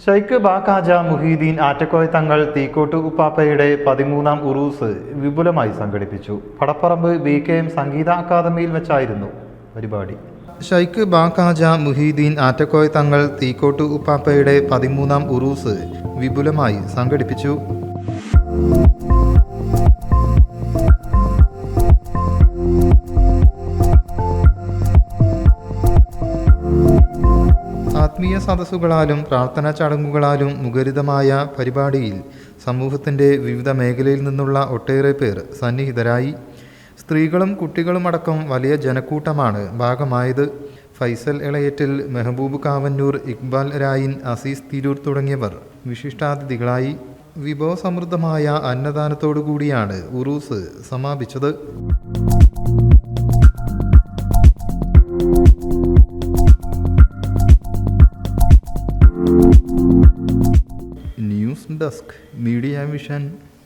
ഷൈഖ് ബാഖാജ മുഹീദ്ദീൻ ആറ്റക്കോയ തങ്ങൾ തീക്കോട്ട് ഉപ്പാപ്പയുടെ 13ാം ഉറൂസ് വിപുലമായി സംഘടിപ്പിച്ചു. പടപ്പറമ്പ് BKM സംഗീത അക്കാദമിയിൽ വെച്ചായിരുന്നു പരിപാടി. ഷൈഖ് ബാഖാജ മുഹീദ്ദീൻ ആറ്റക്കോയ തങ്ങൾ തീക്കോട്ട് ഉപ്പാപ്പയുടെ 13ാം ഉറൂസ് വിപുലമായി സംഘടിപ്പിച്ചു. ആത്മീയ സദസ്സുകളാലും പ്രാർത്ഥനാ ചടങ്ങുകളാലും മുഖരിതമായ പരിപാടിയിൽ സമൂഹത്തിൻ്റെ വിവിധ മേഖലയിൽ നിന്നുള്ള ഒട്ടേറെ പേർ സന്നിഹിതരായി. സ്ത്രീകളും കുട്ടികളുമടക്കം വലിയ ജനക്കൂട്ടമാണ് ഭാഗമായത്. ഫൈസൽ എളയറ്റിൽ, മെഹബൂബ് കാവന്നൂർ, ഇക്ബാൽ രായിൻ, അസീസ് തിരൂർ തുടങ്ങിയവർ വിശിഷ്ടാതിഥികളായി. വിഭവസമൃദ്ധമായ അന്നദാനത്തോടുകൂടിയാണ് ഉറൂസ് സമാപിച്ചത്. News desk, media vision.